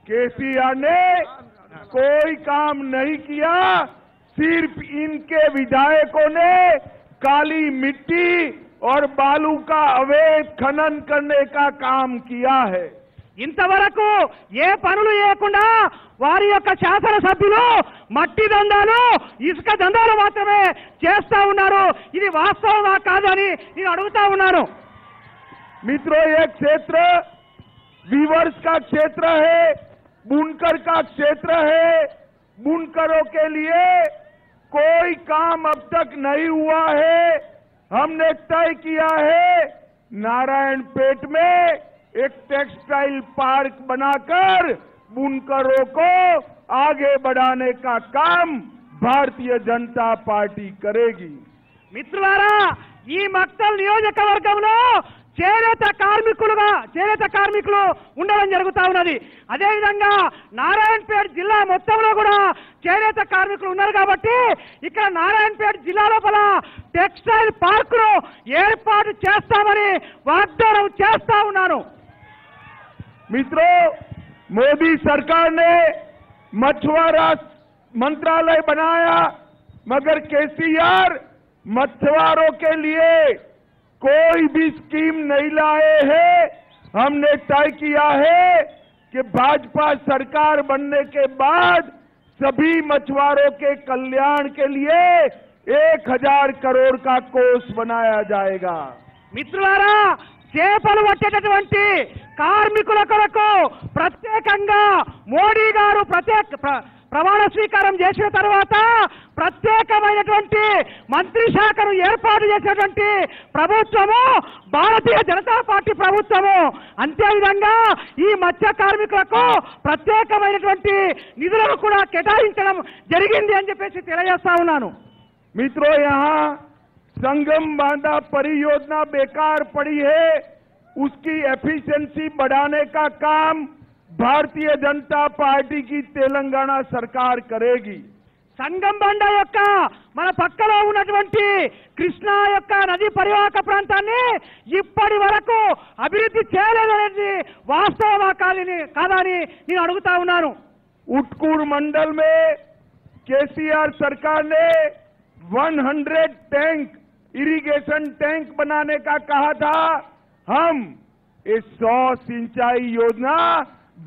केसीआर ने कोई काम नहीं किया, सिर्फ इनके विधायकों ने काली मिट्टी और बालू का अवैध खनन करने का काम किया है। ఇంతవరకు ఏ పనులు చేయకుండా వారి యొక్క శాసనసభ్యులు మట్టి దందాలు ఇసుక దందాలు మాత్రమే చేస్తా ఉన్నారు। ఇది వాస్తవమా కాదని నేను అడుగుతా ఉన్నాను। मित्रों, ये क्षेत्र वीवर्स का क्षेत्र है, बुनकर का क्षेत्र है। बुनकरों के लिए कोई काम अब तक नहीं हुआ है। हमने तय किया है नारायणपेट में एक टेक्सटाइल पार्क बनाकर बुनकरों को आगे बढ़ाने का काम भारतीय जनता पार्टी करेगी। మిత్రులారా, ఈ మక్తల్ నియోజకవర్గంలో చేనేత కార్మికులు ఉండడం జరుగుతా ఉన్నది। అదేవిధంగా నారాయణపేట జిల్లా మొత్తంలో కూడా చేనేత కార్మికులు ఉన్నారు కాబట్టి ఇక్కడ నారాయణపేట జిల్లా లోపల టెక్స్టైల్ పార్కును ఏర్పాటు చేస్తామని వాగ్దానం చేస్తా ఉన్నాను। मित्रों, मोदी सरकार ने मछुआरा मंत्रालय बनाया, मगर केसीआर मछुआरों के लिए कोई भी स्कीम नहीं लाए हैं। हमने तय किया है कि भाजपा सरकार बनने के बाद सभी मछुआरों के कल्याण के लिए 1000 करोड़ का कोष बनाया जाएगा। మిత్రులారా, చేపలు పట్టేటటువంటి కార్మికుల కొరకు ప్రత్యేకంగా మోడీ గారు ప్రమాణ స్వీకారం చేసిన తర్వాత ప్రత్యేకమైనటువంటి మంత్రి శాఖను ఏర్పాటు చేసినటువంటి ప్రభుత్వము భారతీయ జనతా పార్టీ ప్రభుత్వము। అంతేవిధంగా ఈ మత్స్య కార్మికులకు ప్రత్యేకమైనటువంటి నిధులను కూడా కేటాయించడం జరిగింది అని చెప్పేసి తెలియజేస్తా ఉన్నాను। मित्रों, यहाँ संगम बांधा परियोजना बेकार पड़ी है, उसकी एफिशिएंसी बढ़ाने का काम भारतीय जनता पार्टी की तेलंगाना सरकार करेगी। సంగం బండ యొక్క మన పక్కలో ఉన్నటువంటి కృష్ణా యొక్క నది పరివాహక ప్రాంతాన్ని ఇప్పటి వరకు అభివృద్ధి చేయలేదనేది వాస్తవమా కాదని నేను అడుగుతా ఉన్నాను। उटकूर मंडल में केसीआर सरकार ने 100 टैंक इरिगेशन टैंक बनाने का कहा था। हम इस 100 सिंचाई योजना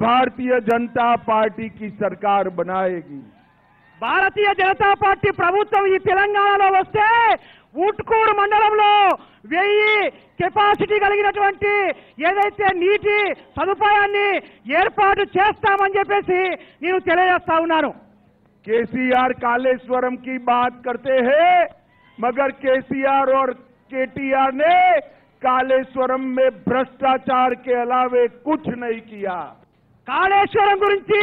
भारतीय जनता पार्टी की सरकार बनाएगी। భారతీయ జనతా పార్టీ ప్రభుత్వం ఈ తెలంగాణలో వస్తే ఉట్కూరు మండలంలో 1000 కెపాసిటీ కలిగినటువంటి ఏదైతే నీటి సదుపాయాన్ని ఏర్పాటు చేస్తామని చెప్పేసి నేను తెలియజేస్తా ఉన్నాను। केसीआर कालेश्वरम की बात करते हैं, मगर केसीआर और केटीआर ने कालेश्वरम में भ्रष्टाचार के अलावे कुछ नहीं किया। కాళేశ్వరం గురించి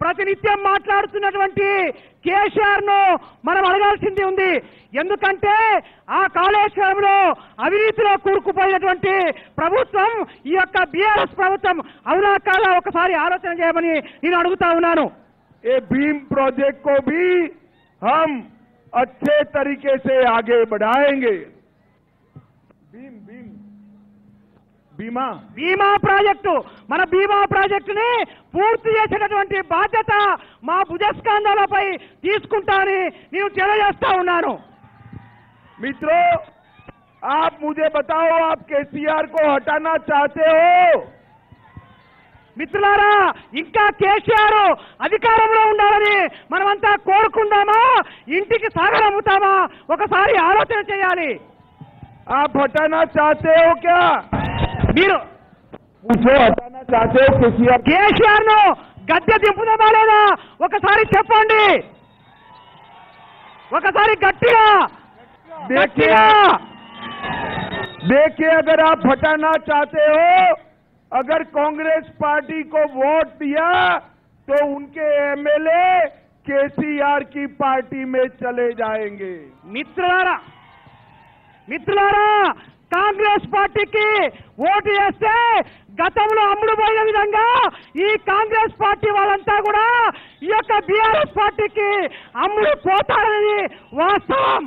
ప్రతినిత్యం మాట్లాడుతున్నటువంటి కేసీఆర్ ను మనం అడగాల్సింది ఉంది। ఎందుకంటే ఆ కాళేశ్వరంలో అవినీతిలో కూరుకుపోయినటువంటి ప్రభుత్వం ఈ యొక్క బీఆర్ఎస్ ప్రభుత్వం అవునా కాదా ఒకసారి ఆలోచన చేయమని నేను అడుగుతా ఉన్నాను। ये भीम प्रोजेक्ट को भी हम अच्छे तरीके से आगे बढ़ाएंगे। భీమా ప్రాజెక్టు మన భీమా ప్రాజెక్టుని పూర్తి చేసేటటువంటి బాధ్యత మా భుజస్కంధాలపై తీసుకుంటానని నేను తెలియజేస్తా ఉన్నాను। मित्रों, आप मुझे बताओ, आप केसीआर को हटाना चाहते हो? మిత్రులారా, ఇంకా కేసీఆర్ అధికారంలో ఉండాలని మనమంతా కోరుకుందామా, ఇంటికి సాగరమ్ముతామా ఒకసారి ఆలోచన చేయాలి। आप हटाना चाहते हो क्या? మీరు पूछो, हटाना चाहते हो కేసీఆర్ ను గద్దె దింపుదామా లేదా ఒకసారి చెప్పండి, ఒకసారి గట్టిగా देखिए, अगर आप हटाना चाहते हो, अगर कांग्रेस पार्टी को वोट दिया तो उनके एमएलए केसीआर की पार्टी में चले जाएंगे। మిత్రులారా, కాంగ్రెస్ పార్టీకి ఓటు వేస్తే గతంలో అమ్ముడుపోయిన విధంగా ఈ కాంగ్రెస్ పార్టీ వాళ్ళంతా కూడా ఈ యొక్క బీఆర్ఎస్ పార్టీకి అమ్ముడు పోతారని వాస్తవం।